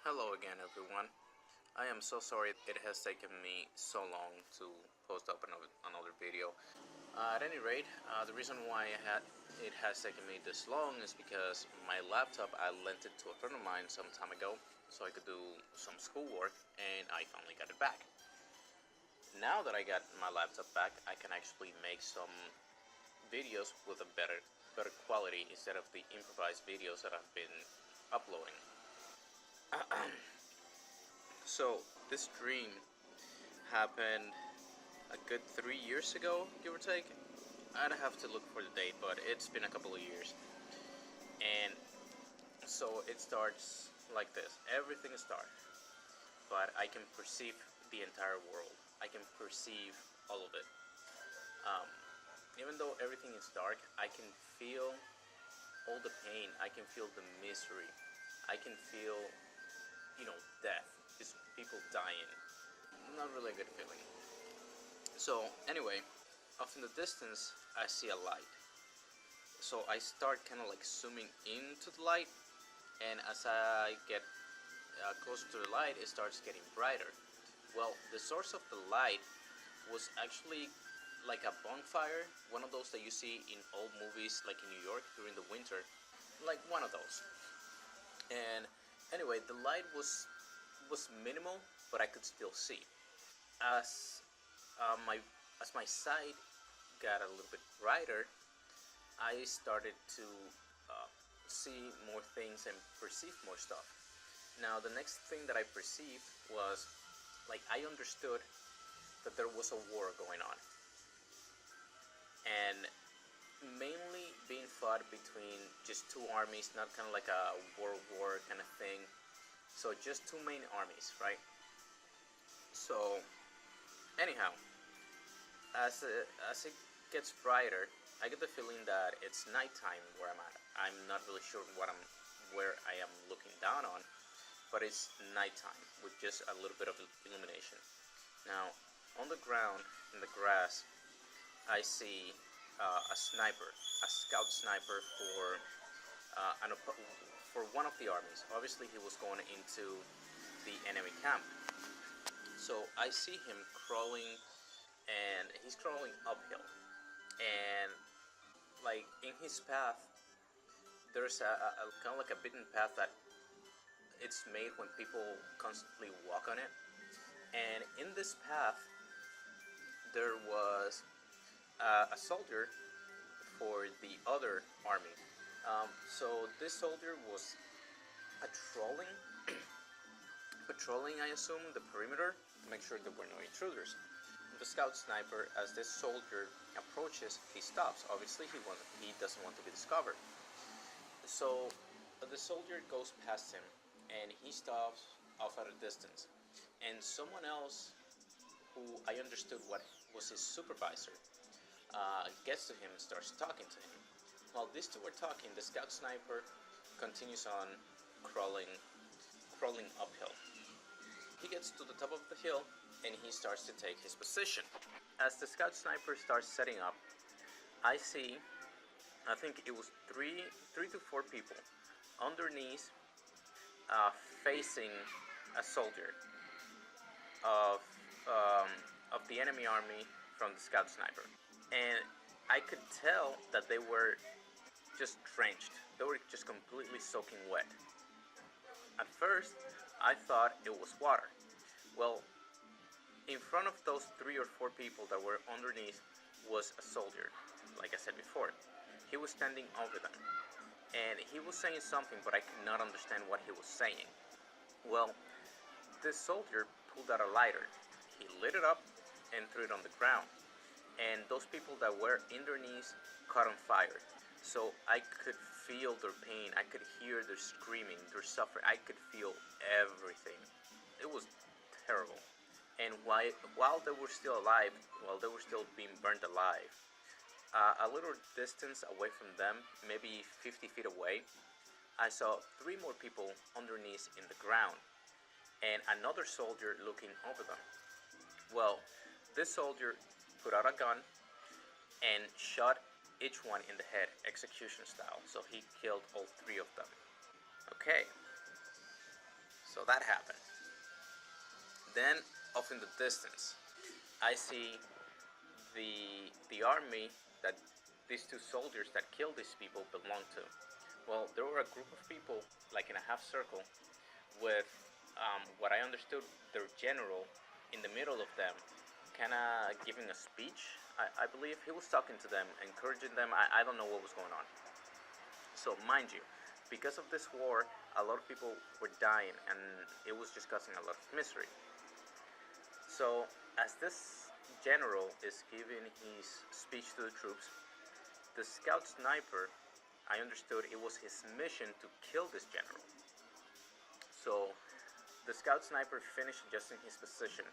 Hello again, everyone. I am so sorry it has taken me so long to post up another video. At any rate, the reason why it has taken me this long is because my laptop, I lent it to a friend of mine some time ago so I could do some schoolwork, and I finally got it back. Now that I got my laptop back, I can actually make some videos with a better quality instead of the improvised videos that I've been uploading. So this dream happened a good 3 years ago, give or take. I'd have to look for the date, but it's been a couple of years. And so it starts like this. Everything is dark, but I can perceive the entire world. I can perceive all of it. Um, Even though everything is dark, I can feel all the pain. I can feel the misery. I can feel, death. Just people dying. Not really a good feeling. So anyway, off in the distance, I see a light. So I start kind of like zooming into the light, and as I get closer to the light, it starts getting brighter. Well, the source of the light was actually like a bonfire, one of those that you see in old movies, like in New York during the winter, like one of those. And anyway, the light was minimal, but I could still see. As my sight got a little bit brighter, I started to see more things and perceive more stuff. Now, the next thing that I perceived was, like, I understood that there was a war going on, and mainly being fought between just two armies, not kind of like a world war kind of thing. So just two main armies, right? So anyhow, as it gets brighter, I get the feeling that it's nighttime where I'm at. I'm not really sure where I am looking down on, but it's nighttime with just a little bit of illumination. Now, on the ground, in the grass, I see a sniper, a scout sniper for one of the armies. Obviously, he was going into the enemy camp. So I see him crawling, and he's crawling uphill. And like in his path, there's a kind of like a beaten path that it's made when people constantly walk on it. And in this path, there was a soldier for the other army. So this soldier was patrolling, I assume, the perimeter to make sure there were no intruders. The scout sniper, as this soldier approaches, he stops. Obviously, he doesn't want to be discovered. So the soldier goes past him, and he stops off at a distance. And someone else, who I understood what was his supervisor, gets to him and starts talking to him. While these two are talking, the scout sniper continues on crawling uphill. He gets to the top of the hill, and he starts to take his position. As the scout sniper starts setting up, I see, I think it was three to four people underneath, facing a soldier of the enemy army from the scout sniper. And I could tell that they were just drenched. They were just completely soaking wet. At first, I thought it was water. Well, in front of those 3 or 4 people that were underneath was a soldier, like I said before. He was standing over them, and he was saying something, but I could not understand what he was saying. Well, this soldier pulled out a lighter. He lit it up and threw it on the ground. And those people that were in their knees caught on fire. So I could feel their pain. I could hear their screaming, their suffering. I could feel everything. It was terrible. And while they were still alive, while they were still being burned alive, a little distance away from them, maybe 50 feet away, I saw 3 more people underneath in the ground, and another soldier looking over them. Well, this soldier put out a gun and shot each one in the head, execution style. So he killed all 3 of them. Okay, so that happened. Then, off in the distance, I see the army that these two soldiers that killed these people belonged to. Well, there were a group of people, like in a half circle, with what I understood their general in the middle of them, kind of giving a speech. I believe he was talking to them, encouraging them. I don't know what was going on. So, mind you, because of this war, a lot of people were dying, and it was just causing a lot of misery. So, as this general is giving his speech to the troops, the scout sniper, I understood it was his mission to kill this general. So, the scout sniper finished adjusting his position.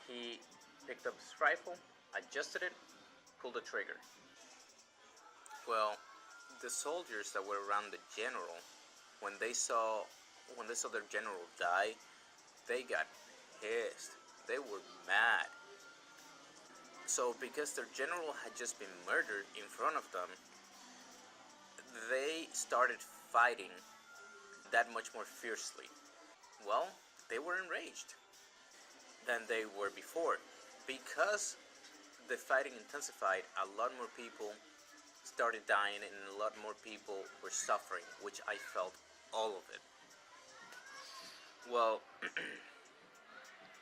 He picked up his rifle, adjusted it, pulled the trigger. Well, the soldiers that were around the general, when they saw their general die, they got pissed. They were mad. So because their general had just been murdered in front of them, they started fighting that much more fiercely. Well, they were enraged than they were before. Because the fighting intensified, a lot more people started dying and a lot more people were suffering, which I felt all of it. Well,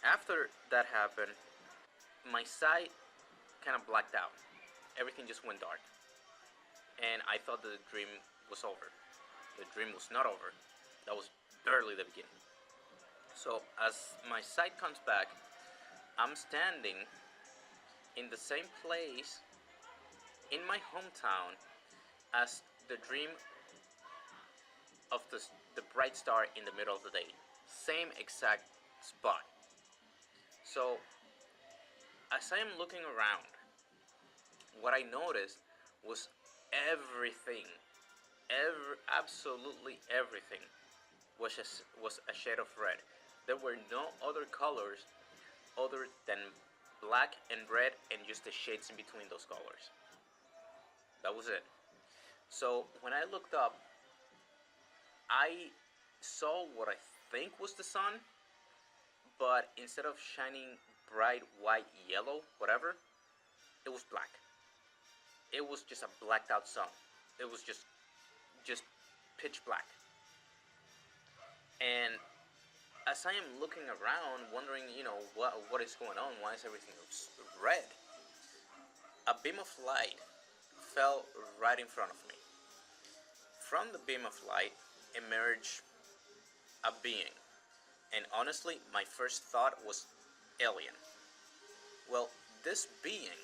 after that happened, my sight kind of blacked out. Everything just went dark. And I thought the dream was over. The dream was not over. That was barely the beginning. So as my sight comes back, I'm standing in the same place in my hometown as the dream of the bright star in the middle of the day. Same exact spot. So as I am looking around, what I noticed was everything, absolutely everything was a shade of red. There were no other colors other than black and red and just the shades in between those colors. That was it. So when I looked up, I saw what I think was the sun, but instead of shining bright white, yellow, whatever, it was black. It was just a blacked out sun. It was just pitch black. And as I am looking around, wondering, what is going on? Why is everything red? A beam of light fell right in front of me. From the beam of light emerged a being. And honestly, my first thought was alien. Well, this being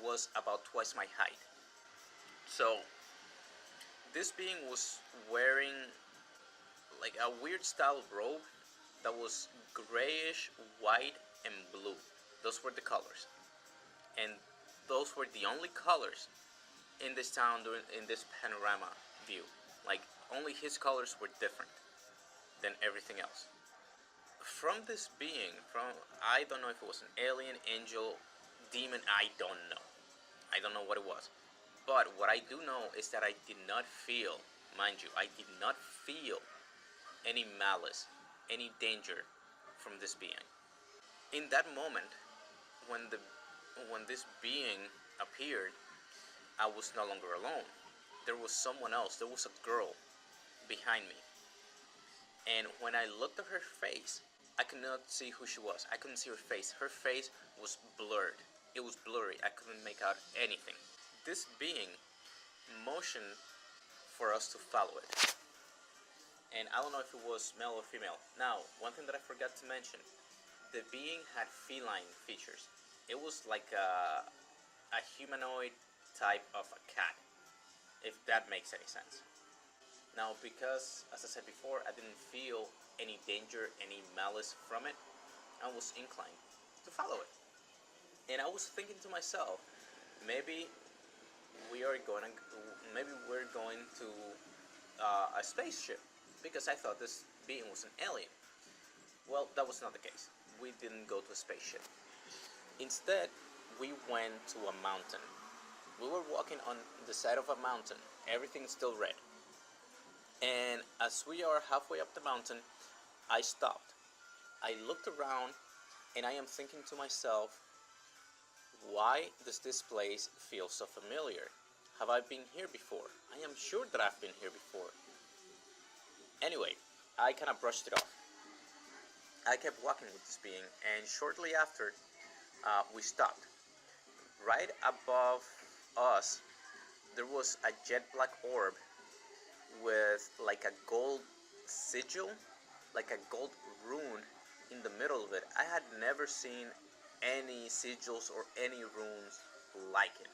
was about twice my height. So, this being was wearing like a weird style robe that was grayish, white, and blue. Those were the colors. And those were the only colors in this town in this panorama view. Like, only his colors were different than everything else. From this being, I don't know if it was an alien, angel, demon, I don't know. I don't know what it was. But what I do know is that I did not feel, mind you, I did not feel any malice, any danger from this being. In that moment, when this being appeared, I was no longer alone. There was someone else. There was a girl behind me. And when I looked at her face, I could not see who she was. I couldn't see her face. Her face was blurred. It was blurry. I couldn't make out anything. This being motioned for us to follow it. And I don't know if it was male or female. Now, one thing that I forgot to mention, the being had feline features. It was like a humanoid type of a cat, if that makes any sense. Now, because, as I said before, I didn't feel any danger, any malice from it, I was inclined to follow it. And I was thinking to myself, maybe we're going to a spaceship, because I thought this being was an alien. Well, that was not the case. We didn't go to a spaceship. Instead, we went to a mountain. We were walking on the side of a mountain. Everything's still red. And as we are halfway up the mountain, I stopped. I looked around and I am thinking to myself, why does this place feel so familiar? Have I been here before? I am sure that I've been here before. Anyway, I kind of brushed it off. I kept walking with this being, and shortly after, we stopped. Right above us, there was a jet black orb with like a gold sigil, like a gold rune in the middle of it. I had never seen any sigils or any runes like it.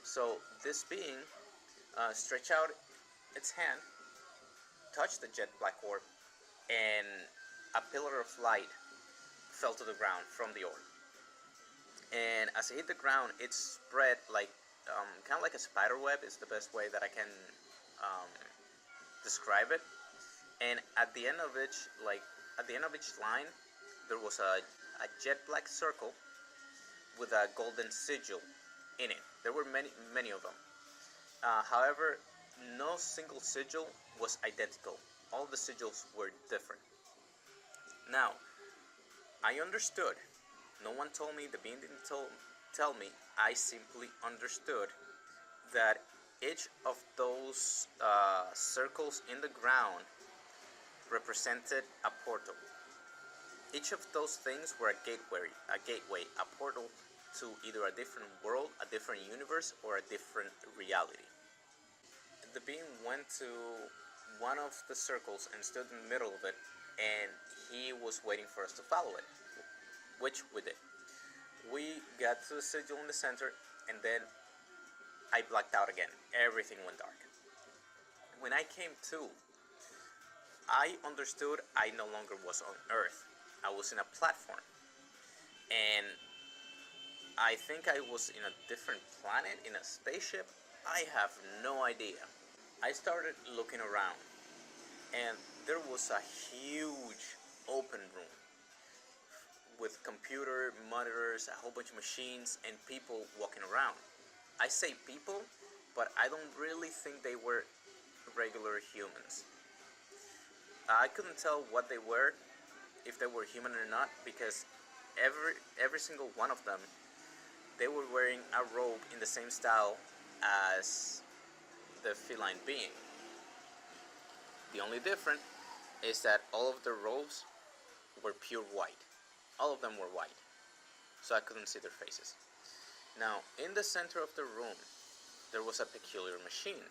So this being stretched out its hand, touched the jet black orb, and a pillar of light fell to the ground from the orb. And as it hit the ground, it spread like kind of like a spider web is the best way that I can um, describe it. And at the end of each, like at the end of each line, there was a jet black circle with a golden sigil in it. There were many of them. However, no single sigil was identical. All the sigils were different. Now, I understood. No one told me, the being didn't tell me. I simply understood that each of those circles in the ground represented a portal. Each of those things were a gateway, a portal to either a different world, a different universe, or a different reality. The being went to one of the circles and stood in the middle of it, and he was waiting for us to follow it, which we did. We got to the sigil in the center, and then I blacked out again. Everything went dark. When I came to, I understood I no longer was on Earth. I was in a platform. And I think I was in a different planet, in a spaceship. I have no idea. I started looking around, and there was a huge open room with computer monitors, a whole bunch of machines, and people walking around. I say people, but I don't really think they were regular humans. I couldn't tell what they were, if they were human or not, because every single one of them, they were wearing a robe in the same style as the feline being. The only difference is that all of the robes were pure white. All of them were white, so I couldn't see their faces. Now, in the center of the room, there was a peculiar machine.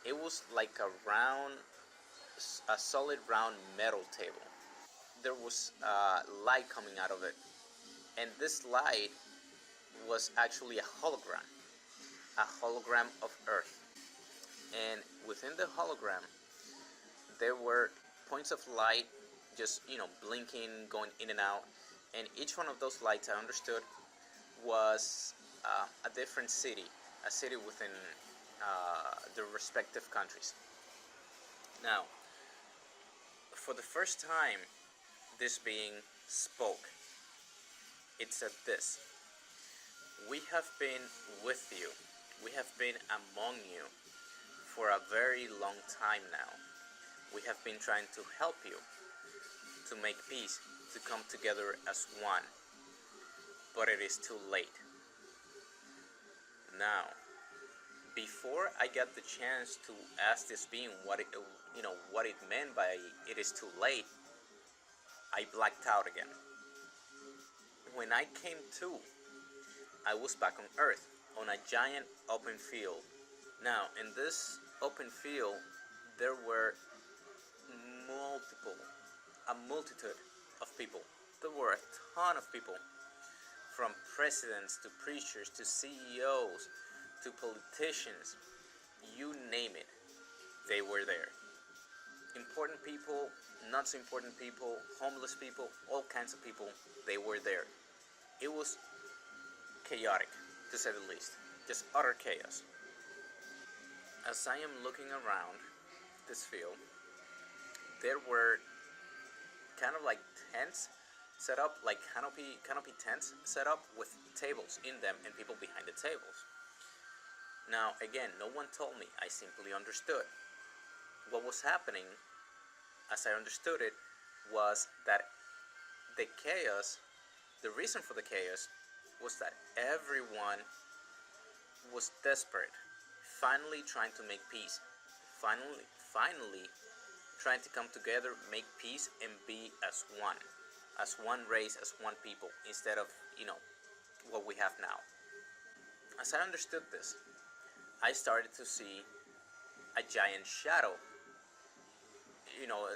It was like a solid round metal table. There was light coming out of it, and this light was actually a hologram of Earth. And within the hologram, there were points of light just, blinking, going in and out. And each one of those lights, I understood, was a different city, a city within the respective countries. Now, for the first time, this being spoke. It said this: "We have been with you. We have been among you for a very long time now. We have been trying to help you, to make peace, to come together as one. But it is too late." Now, before I got the chance to ask this being what it meant by "it is too late," I blacked out again. When I came to, I was back on Earth, on a giant open field. Now, in this open field, there were a multitude of people. There were a ton of people, from presidents to preachers to CEOs to politicians, you name it, they were there. Important people, not so important people, homeless people, all kinds of people, they were there. It was chaotic, to say the least, just utter chaos. As I am looking around this field, there were kind of like tents set up, like canopy tents set up with tables in them and people behind the tables. Now, again, no one told me, I simply understood. what was happening, as I understood it, was that the chaos, the reason for the chaos, was that everyone was desperate, finally trying to make peace, finally trying to come together, make peace, and be as one race, as one people, instead of, what we have now. As I understood this, I started to see a giant shadow,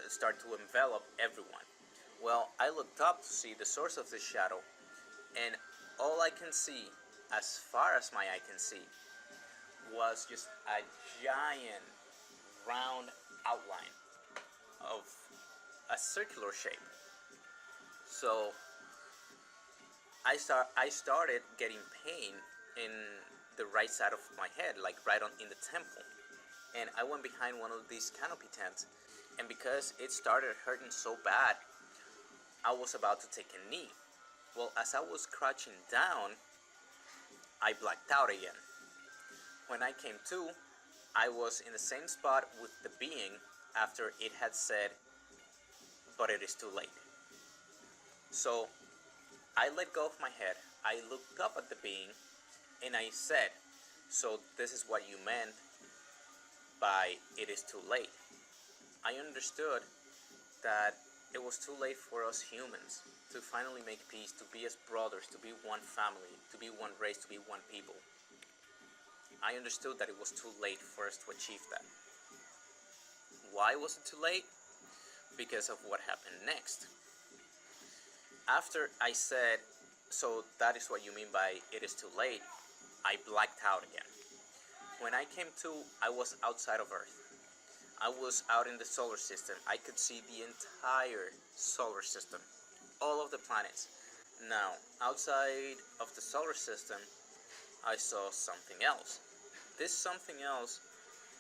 start to envelop everyone. Well, I looked up to see the source of this shadow, and all I can see, as far as my eye can see, was just a giant round outline of a circular shape. So I started getting pain in the right side of my head, like right on in the temple. And I went behind one of these canopy tents, and because it started hurting so bad, I was about to take a knee. Well, as I was crouching down, I blacked out again. When I came to, I was in the same spot with the being after it had said, "But it is too late." So I let go of my head, I looked up at the being, and I said, "So this is what you meant by it is too late." I understood that it was too late for us humans to finally make peace, to be as brothers, to be one family, to be one race, to be one people. I understood that it was too late for us to achieve that. Why was it too late? Because of what happened next. After I said, "So that is what you mean by it is too late," I blacked out again. When I came to, I was outside of Earth. I was out in the solar system. I could see the entire solar system, all of the planets. Now, outside of the solar system, I saw something else. This something else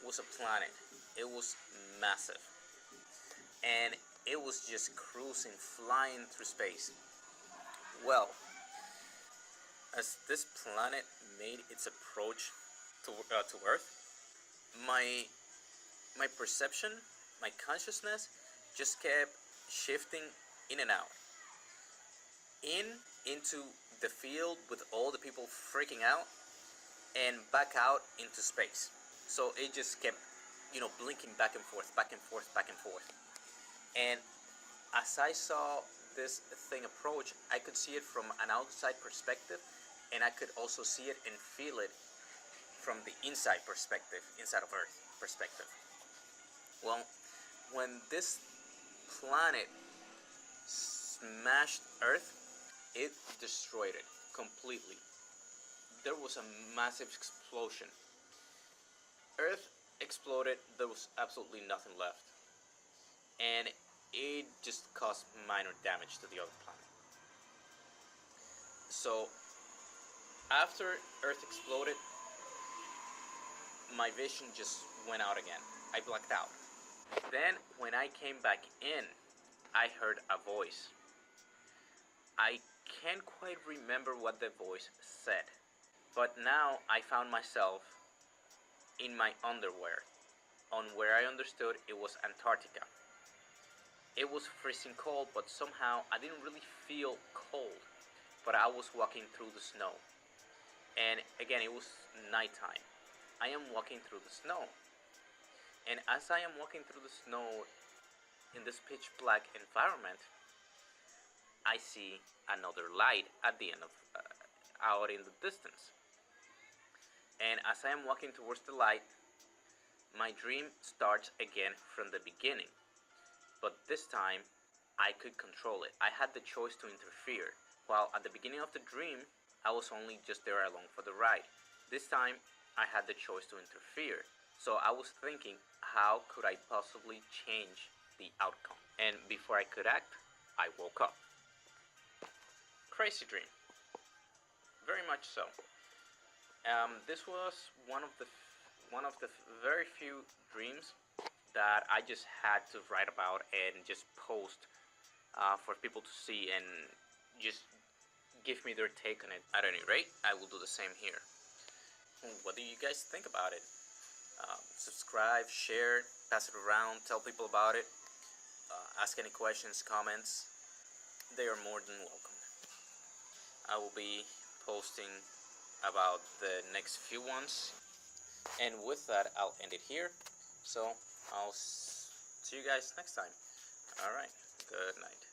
was a planet. It was massive. And it was just cruising, flying through space. Well, as this planet made its approach to Earth, my perception, my consciousness just kept shifting in and out. Into the field with all the people freaking out, and back out into space. So it just kept, blinking back and forth, back and forth, back and forth. And as I saw this thing approach, I could see it from an outside perspective, and I could also see it and feel it from the inside perspective, inside of Earth perspective. Well, when this planet smashed Earth, it destroyed it completely. There was a massive explosion. Earth exploded, there was absolutely nothing left. And it just caused minor damage to the other planet. So, after Earth exploded, my vision just went out again. I blacked out. Then, when I came back in, I heard a voice. I can't quite remember what the voice said, but now I found myself in my underwear, on where I understood it was Antarctica. It was freezing cold, but somehow I didn't really feel cold, but I was walking through the snow. And again, it was nighttime. I am walking through the snow. And as I am walking through the snow in this pitch black environment, I see another light at the end of, out in the distance. And as I am walking towards the light, my dream starts again from the beginning. But this time, I could control it. I had the choice to interfere. While at the beginning of the dream, I was only just there along for the ride. This time, I had the choice to interfere. So I was thinking, how could I possibly change the outcome? And before I could act, I woke up. Crazy dream. Very much so. This was one of the very few dreams that I just had to write about and just post for people to see and just give me their take on it. At any rate, I will do the same here. What do you guys think about it? Subscribe, share, pass it around, tell people about it, ask any questions, comments. They are more than welcome. I will be posting about the next few ones. And with that, I'll end it here. So I'll see you guys next time. Alright, good night.